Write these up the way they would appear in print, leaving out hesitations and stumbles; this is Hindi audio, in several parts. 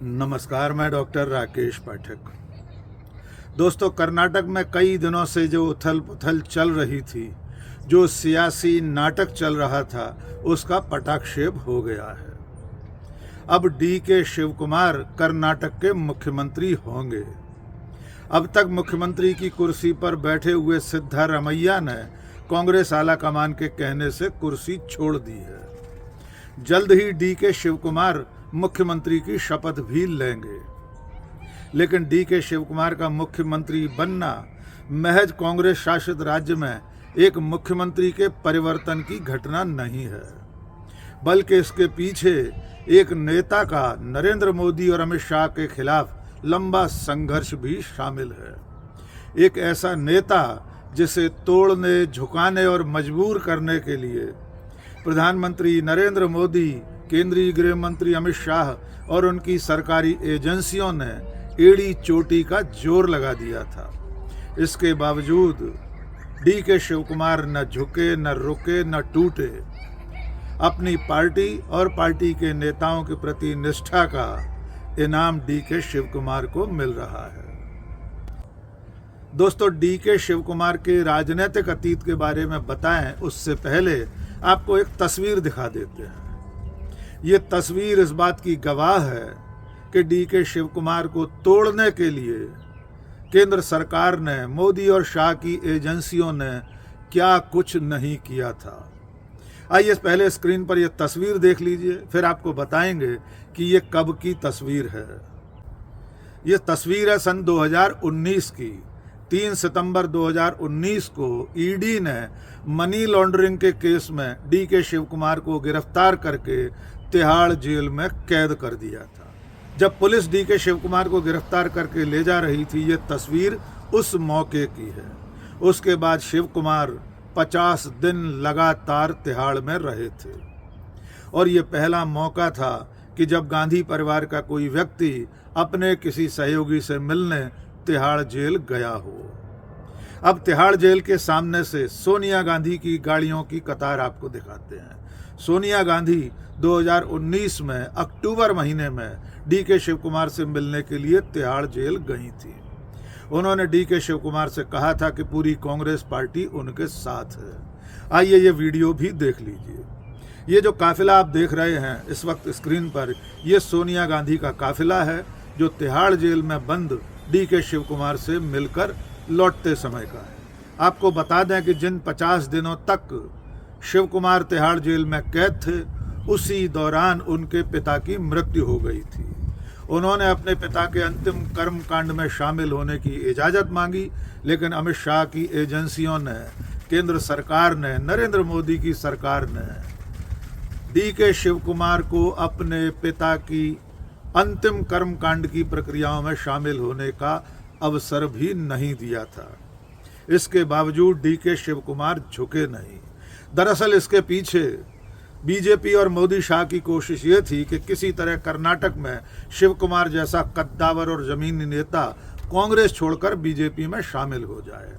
नमस्कार, मैं डॉक्टर राकेश पाठक। दोस्तों, कर्नाटक में कई दिनों से जो उथल पुथल चल रही थी, जो सियासी नाटक चल रहा था, उसका पटाक्षेप हो गया है। अब डी.के. शिवकुमार कर्नाटक के मुख्यमंत्री होंगे। अब तक मुख्यमंत्री की कुर्सी पर बैठे हुए सिद्धारमैया ने कांग्रेस आला कमान के कहने से कुर्सी छोड़ दी है। जल्द ही डी.के. शिवकुमार मुख्यमंत्री की शपथ भी लेंगे। लेकिन डी.के. शिवकुमार का मुख्यमंत्री बनना महज कांग्रेस शासित राज्य में एक मुख्यमंत्री के परिवर्तन की घटना नहीं है, बल्कि इसके पीछे एक नेता का नरेंद्र मोदी और अमित शाह के खिलाफ लंबा संघर्ष भी शामिल है। एक ऐसा नेता जिसे तोड़ने, झुकाने और मजबूर करने के लिए प्रधानमंत्री नरेंद्र मोदी, केंद्रीय गृह मंत्री अमित शाह और उनकी सरकारी एजेंसियों ने एड़ी चोटी का जोर लगा दिया था। इसके बावजूद डी.के. शिवकुमार न झुके, न रुके, न टूटे। अपनी पार्टी और पार्टी के नेताओं के प्रति निष्ठा का इनाम डी.के. शिवकुमार को मिल रहा है। दोस्तों, डी.के. शिवकुमार के राजनीतिक अतीत के बारे में बताएं उससे पहले आपको एक तस्वीर दिखा देते हैं। ये तस्वीर इस बात की गवाह है कि डी.के. शिवकुमार को तोड़ने के लिए केंद्र सरकार ने, मोदी और शाह की एजेंसियों ने क्या कुछ नहीं किया था। आइए पहले स्क्रीन पर यह तस्वीर देख लीजिए, फिर आपको बताएंगे कि ये कब की तस्वीर है। ये तस्वीर है सन 2019 की। 3 सितंबर 2019 को ईडी ने मनी लॉन्ड्रिंग के केस में डी.के. शिवकुमार को गिरफ्तार करके तिहाड़ जेल में कैद कर दिया था। जब पुलिस डी.के. शिवकुमार को गिरफ्तार करके ले जा रही थी, ये तस्वीर उस मौके की है। उसके बाद शिवकुमार 50 दिन लगातार तिहाड़ में रहे थे और ये पहला मौका था कि जब गांधी परिवार का कोई व्यक्ति अपने किसी सहयोगी से मिलने तिहाड़ जेल गया हो। अब तिहाड़ जेल के सामने से सोनिया गांधी की गाड़ियों की कतार आपको दिखाते हैं। सोनिया गांधी 2019 में अक्टूबर महीने में डी.के. शिवकुमार से मिलने के लिए तिहाड़ जेल गई थी। उन्होंने डी.के. शिवकुमार से कहा था कि पूरी कांग्रेस पार्टी उनके साथ है। आइए ये वीडियो भी देख लीजिए। ये जो काफिला आप देख रहे हैं इस वक्त स्क्रीन पर, ये सोनिया गांधी का काफिला है जो तिहाड़ जेल में बंद डी.के. शिवकुमार से मिलकर लौटते समय का है। आपको बता दें कि जिन 50 दिनों तक शिवकुमार तिहाड़ जेल में कैद थे, उसी दौरान उनके पिता की मृत्यु हो गई थी। उन्होंने अपने पिता के अंतिम कर्म कांड में शामिल होने की इजाज़त मांगी, लेकिन अमित शाह की एजेंसियों ने, केंद्र सरकार ने, नरेंद्र मोदी की सरकार ने डी.के. शिवकुमार को अपने पिता की अंतिम कर्म कांड की प्रक्रियाओं में शामिल होने का अवसर भी नहीं दिया था। इसके बावजूद डी.के. शिवकुमार झुके नहीं। दरअसल इसके पीछे बीजेपी और मोदी शाह की कोशिश ये थी कि किसी तरह कर्नाटक में शिवकुमार जैसा कद्दावर और जमीनी नेता कांग्रेस छोड़कर बीजेपी में शामिल हो जाए।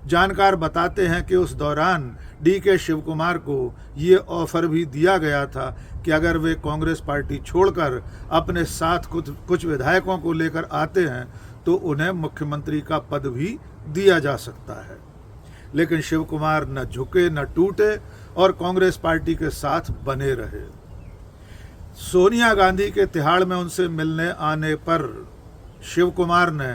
जानकार बताते हैं कि उस दौरान डी.के. शिवकुमार को ये ऑफर भी दिया गया था कि अगर वे कांग्रेस पार्टी छोड़कर अपने साथ कुछ विधायकों को लेकर आते हैं तो उन्हें मुख्यमंत्री का पद भी दिया जा सकता है। लेकिन शिवकुमार न झुके, न टूटे और कांग्रेस पार्टी के साथ बने रहे। सोनिया गांधी के तिहाड़ में उनसे मिलने आने पर शिवकुमार ने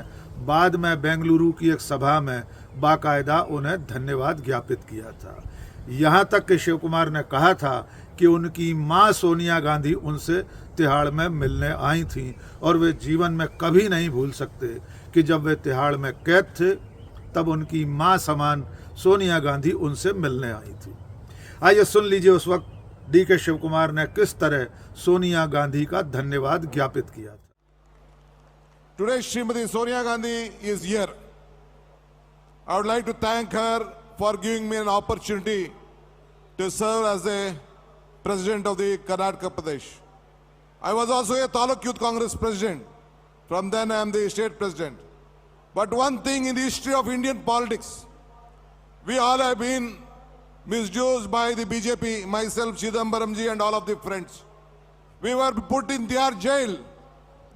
बाद में बेंगलुरु की एक सभा में बाकायदा उन्हें धन्यवाद ज्ञापित किया था। यहाँ तक कि शिवकुमार ने कहा था कि उनकी मां सोनिया गांधी उनसे तिहाड़ में मिलने आई थीं और वे जीवन में कभी नहीं भूल सकते कि जब वे तिहाड़ में कैद थे तब उनकी मां समान सोनिया गांधी उनसे मिलने आई थी। आइए सुन लीजिए उस वक्त डी.के. शिवकुमार ने किस तरह सोनिया गांधी का धन्यवाद ज्ञापित किया था। Today, Srimati Sonia Gandhi is here. I would like to thank her for giving me an opportunity to serve as the president of the Karnataka Pradesh. I was also a Taluk Youth Congress president. From then, I am the state president. But one thing in the history of Indian politics, we all have been misused by the BJP, myself, Chidambaram ji and all of the friends. We were put in their jail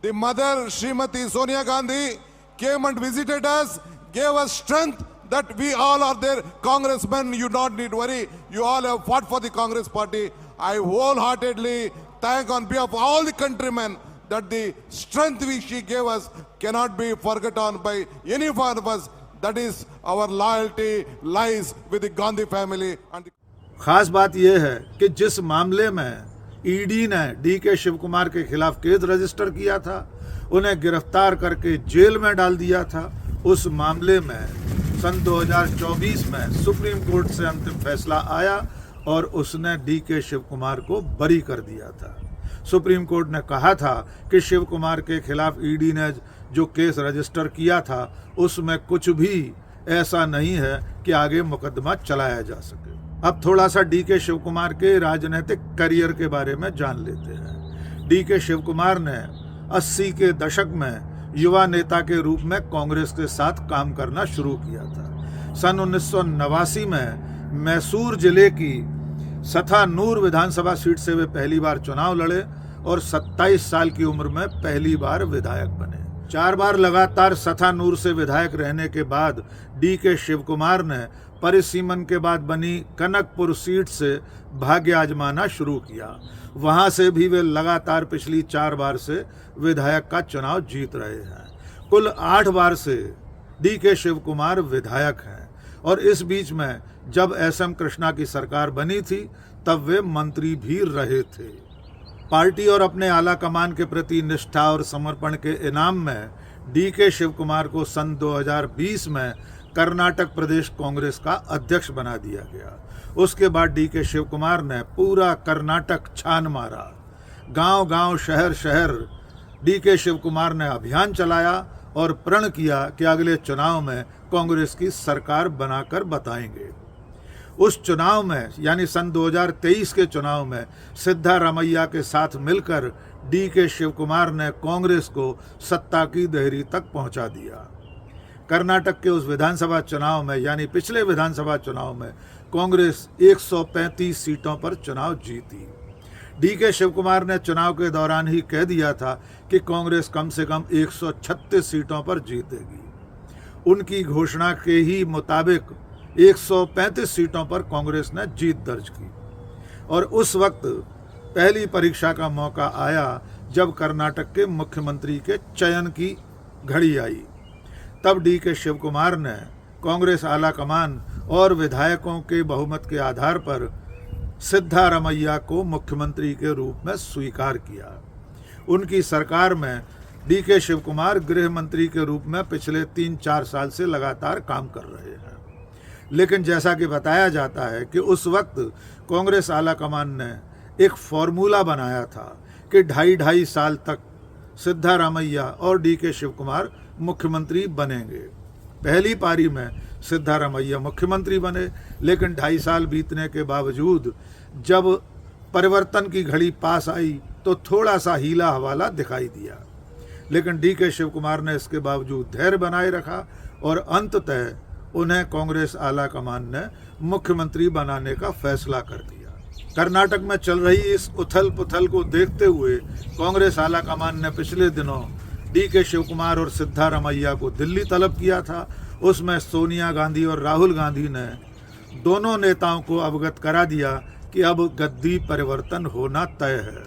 the mother, Srimati Sonia Gandhi, came and visited us, gave us strength that we all are there. Congressmen, you don't need worry. You all have fought for the Congress party. I wholeheartedly thank on behalf of all the countrymen that the strength which she gave us cannot be forgotten by any one of us. That is our loyalty lies with the Gandhi family. And खास बात यह है कि जिस मामले में ईडी ने डीके शिव कुमार के खिलाफ केस रजिस्टर किया था, उन्हें गिरफ्तार करके जेल में डाल दिया था, उस मामले में सन 2024 में सुप्रीम कोर्ट से अंतिम फैसला आया और उसने डीके शिव कुमार को बरी कर दिया था। सुप्रीम कोर्ट ने कहा था कि शिव कुमार के खिलाफ ईडी ने जो केस रजिस्टर किया था उसमें कुछ भी ऐसा नहीं है कि आगे मुकदमा चलाया जा सके। अब थोड़ा सा डीके शिव कुमार के राजनीतिक करियर के बारे में जान लेते हैं। डीके शिव कुमार ने 80 के दशक में युवा नेता के रूप में कांग्रेस के साथ काम करना शुरू किया था। सन 1989 में मैसूर जिले की सथानूर विधानसभा सीट से वे पहली बार चुनाव लड़े और 27 साल की उम्र में पहली बार विधायक बने। 4 बार लगातार सथानूर से विधायक रहने के बाद डीके शिव कुमार ने परिसीमन के बाद बनी कनकपुर सीट से भाग्य आजमाना शुरू किया। वहां से भी वे लगातार पिछली 4 बार से विधायक का चुनाव जीत रहे हैं। कुल 8 बार से डीके शिव कुमार विधायक हैं और इस बीच में जब एसएम कृष्णा की सरकार बनी थी तब वे मंत्री भी रहे थे। पार्टी और अपने आला कमान के प्रति निष्ठा और समर्पण के इनाम में डीके शिव कुमार को सन 2020 में कर्नाटक प्रदेश कांग्रेस का अध्यक्ष बना दिया गया। उसके बाद डीके शिव कुमार ने पूरा कर्नाटक छान मारा। गांव-गांव, शहर-शहर डीके शिव कुमार ने अभियान चलाया और प्रण किया कि अगले चुनाव में कांग्रेस की सरकार बनाकर बताएंगे। उस चुनाव में यानी सन 2023 के चुनाव में सिद्धारमैया के साथ मिलकर डीके शिव कुमार ने कांग्रेस को सत्ता की देहरी तक पहुंचा दिया। कर्नाटक के उस विधानसभा चुनाव में यानी पिछले विधानसभा चुनाव में कांग्रेस 135 सीटों पर चुनाव जीती। डीके शिव कुमार ने चुनाव के दौरान ही कह दिया था कि कांग्रेस कम से कम 136 सीटों पर जीतेगी। उनकी घोषणा के ही मुताबिक 135 सीटों पर कांग्रेस ने जीत दर्ज की और उस वक्त पहली परीक्षा का मौका आया जब कर्नाटक के मुख्यमंत्री के चयन की घड़ी आई। तब डीके शिव कुमार ने कांग्रेस आला कमान और विधायकों के बहुमत के आधार पर सिद्धारमैया को मुख्यमंत्री के रूप में स्वीकार किया। उनकी सरकार में डीके शिव कुमार गृह मंत्री के रूप में पिछले 3-4 साल से लगातार काम कर रहे हैं। लेकिन जैसा कि बताया जाता है कि उस वक्त कांग्रेस आला कमान ने एक फॉर्मूला बनाया था कि 2.5 साल तक सिद्धारमैया और डीके शिव कुमार मुख्यमंत्री बनेंगे। पहली पारी में सिद्धारमैया मुख्यमंत्री बने, लेकिन 2.5 साल बीतने के बावजूद जब परिवर्तन की घड़ी पास आई तो थोड़ा सा हीला हवाला दिखाई दिया। लेकिन डीके शिव कुमार ने इसके बावजूद धैर्य बनाए रखा और अंततः उन्हें कांग्रेस आला कमान ने मुख्यमंत्री बनाने का फैसला कर दिया। कर्नाटक में चल रही इस उथल पुथल को देखते हुए कांग्रेस आला कमान ने पिछले दिनों डीके शिव कुमार और सिद्धारमैया को दिल्ली तलब किया था। उसमें सोनिया गांधी और राहुल गांधी ने दोनों नेताओं को अवगत करा दिया कि अब गद्दी परिवर्तन होना तय है।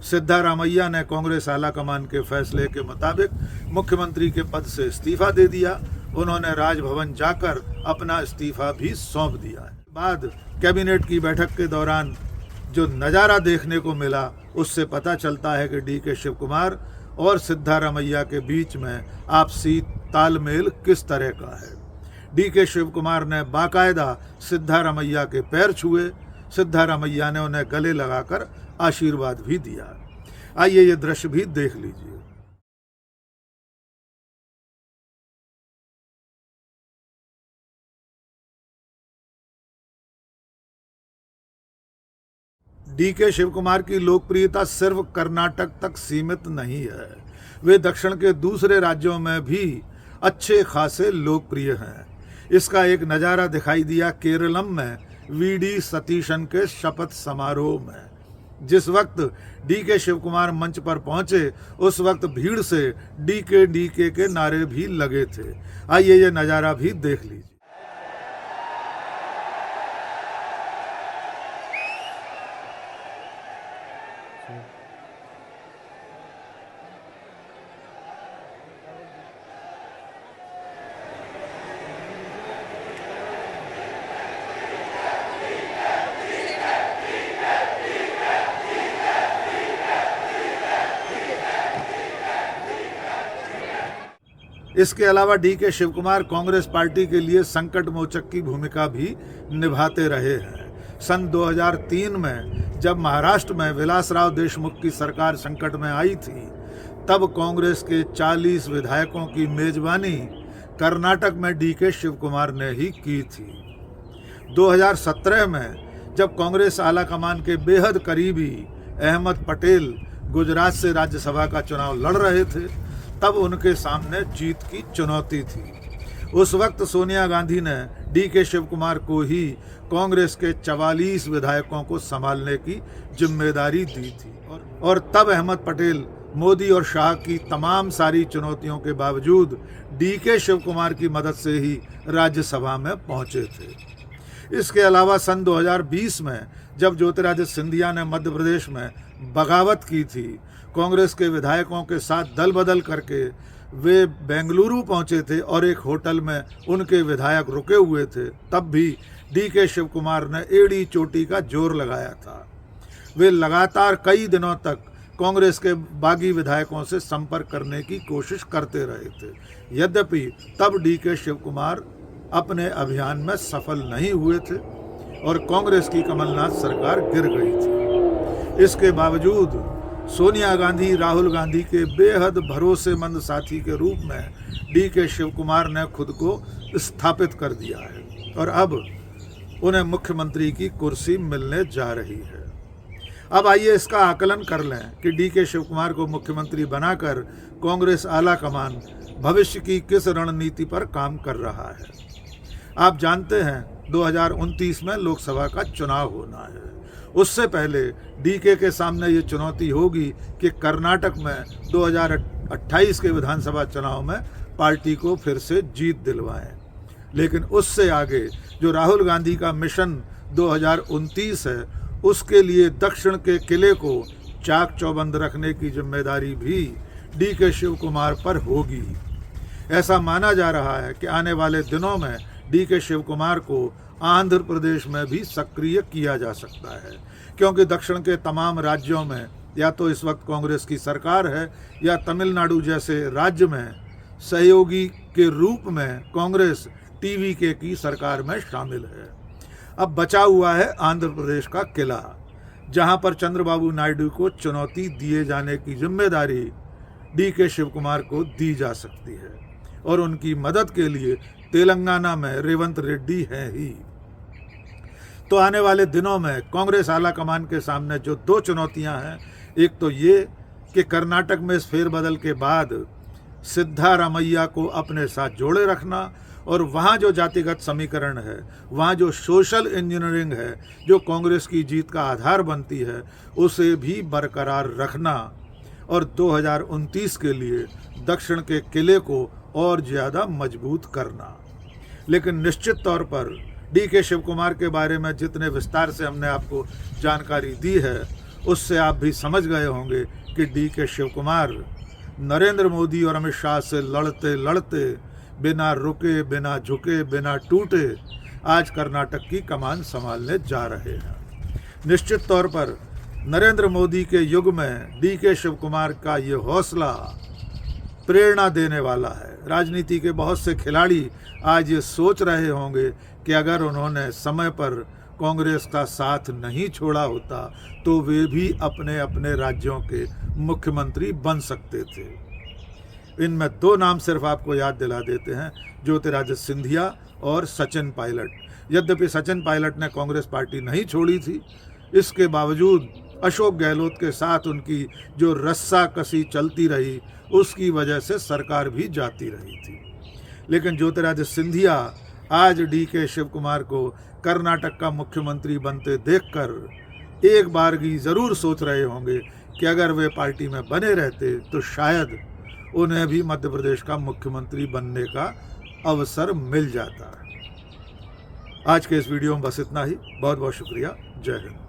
सिद्धारमैया ने कांग्रेस आला कमान के फैसले के मुताबिक मुख्यमंत्री के पद से इस्तीफा दे दिया। उन्होंने राजभवन जाकर अपना इस्तीफा भी सौंप दिया है। बाद कैबिनेट की बैठक के दौरान जो नज़ारा देखने को मिला उससे पता चलता है कि डीके शिव कुमार और सिद्धारमैया के बीच में आपसी तालमेल किस तरह का है। डीके शिव कुमार ने बाकायदा सिद्धारमैया के पैर छुए। सिद्धारमैया ने उन्हें गले लगाकर आशीर्वाद भी दिया। आइए ये दृश्य भी देख लीजिए। डीके शिव कुमार की लोकप्रियता सिर्फ कर्नाटक तक सीमित नहीं है, वे दक्षिण के दूसरे राज्यों में भी अच्छे खासे लोकप्रिय हैं। इसका एक नज़ारा दिखाई दिया केरलम में वीडी सतीशन के शपथ समारोह में। जिस वक्त डी के शिव कुमार मंच पर पहुंचे उस वक्त भीड़ से डीके के नारे भी लगे थे। आइए ये नज़ारा भी देख लीजिए। इसके अलावा डी के शिव कुमार कांग्रेस पार्टी के लिए संकट मोचक की भूमिका भी निभाते रहे हैं। सन 2003 में जब महाराष्ट्र में विलासराव देशमुख की सरकार संकट में आई थी, तब कांग्रेस के 40 विधायकों की मेजबानी कर्नाटक में डी के शिव कुमार ने ही की थी। 2017 में जब कांग्रेस आला कमान के बेहद करीबी अहमद पटेल गुजरात से राज्यसभा का चुनाव लड़ रहे थे, तब उनके सामने जीत की चुनौती थी। उस वक्त सोनिया गांधी ने डी के शिव कुमार को ही कांग्रेस के 44 विधायकों को संभालने की जिम्मेदारी दी थी और तब अहमद पटेल मोदी और शाह की तमाम सारी चुनौतियों के बावजूद डी के शिव कुमार की मदद से ही राज्यसभा में पहुंचे थे। इसके अलावा सन 2020 में जब ज्योतिरादित्य सिंधिया ने मध्य प्रदेश में बगावत की थी, कांग्रेस के विधायकों के साथ दल बदल करके वे बेंगलुरु पहुंचे थे और एक होटल में उनके विधायक रुके हुए थे, तब भी डी के शिव कुमार ने एड़ी चोटी का जोर लगाया था। वे लगातार कई दिनों तक कांग्रेस के बागी विधायकों से संपर्क करने की कोशिश करते रहे थे। यद्यपि तब डी के शिव कुमार अपने अभियान में सफल नहीं हुए थे और कांग्रेस की कमलनाथ सरकार गिर गई थी। इसके बावजूद सोनिया गांधी राहुल गांधी के बेहद भरोसेमंद साथी के रूप में डी के शिव कुमार ने खुद को स्थापित कर दिया है और अब उन्हें मुख्यमंत्री की कुर्सी मिलने जा रही है। अब आइए इसका आकलन कर लें कि डी के शिव कुमार को मुख्यमंत्री बनाकर कांग्रेस आला कमान भविष्य की किस रणनीति पर काम कर रहा है। आप जानते हैं 2029 में लोकसभा का चुनाव होना है। उससे पहले डीके के सामने ये चुनौती होगी कि कर्नाटक में 2028 के विधानसभा चुनाव में पार्टी को फिर से जीत दिलवाएं। लेकिन उससे आगे जो राहुल गांधी का मिशन 2029 है, उसके लिए दक्षिण के किले को चाक चौबंद रखने की जिम्मेदारी भी डी के शिव कुमार पर होगी। ऐसा माना जा रहा है कि आने वाले दिनों में डी के शिव कुमार को आंध्र प्रदेश में भी सक्रिय किया जा सकता है, क्योंकि दक्षिण के तमाम राज्यों में या तो इस वक्त कांग्रेस की सरकार है या तमिलनाडु जैसे राज्य में सहयोगी के रूप में कांग्रेस टीवीके की सरकार में शामिल है। अब बचा हुआ है आंध्र प्रदेश का किला, जहां पर चंद्रबाबू नायडू को चुनौती दिए जाने की जिम्मेदारी डी के शिव कुमार को दी जा सकती है और उनकी मदद के लिए तेलंगाना में रेवंत रेड्डी हैं ही। तो आने वाले दिनों में कांग्रेस आला कमान के सामने जो दो चुनौतियां हैं, एक तो ये कि कर्नाटक में इस फेरबदल के बाद सिद्धारामैया को अपने साथ जोड़े रखना और वहाँ जो जातिगत समीकरण है, वहाँ जो सोशल इंजीनियरिंग है जो कांग्रेस की जीत का आधार बनती है, उसे भी बरकरार रखना और 2029 के लिए दक्षिण के किले को और ज़्यादा मजबूत करना। लेकिन निश्चित तौर पर डी के शिव कुमार के बारे में जितने विस्तार से हमने आपको जानकारी दी है, उससे आप भी समझ गए होंगे कि डी के शिव कुमार नरेंद्र मोदी और अमित शाह से लड़ते लड़ते बिना रुके, बिना झुके, बिना टूटे आज कर्नाटक की कमान संभालने जा रहे हैं। निश्चित तौर पर नरेंद्र मोदी के युग में डी के शिव कुमार का ये हौसला प्रेरणा देने वाला है। राजनीति के बहुत से खिलाड़ी आज ये सोच रहे होंगे कि अगर उन्होंने समय पर कांग्रेस का साथ नहीं छोड़ा होता तो वे भी अपने अपने राज्यों के मुख्यमंत्री बन सकते थे। इनमें दो नाम सिर्फ आपको याद दिला देते हैं, ज्योतिरादित्य सिंधिया और सचिन पायलट। यद्यपि सचिन पायलट ने कांग्रेस पार्टी नहीं छोड़ी थी, इसके बावजूद अशोक गहलोत के साथ उनकी जो रस्साकसी चलती रही, उसकी वजह से सरकार भी जाती रही थी। लेकिन ज्योतिरादित्य सिंधिया आज डी के शिव कुमार को कर्नाटक का मुख्यमंत्री बनते देखकर एक बार की ज़रूर सोच रहे होंगे कि अगर वे पार्टी में बने रहते तो शायद उन्हें भी मध्य प्रदेश का मुख्यमंत्री बनने का अवसर मिल जाता। आज के इस वीडियो में बस इतना ही। बहुत बहुत शुक्रिया। जय हिंद।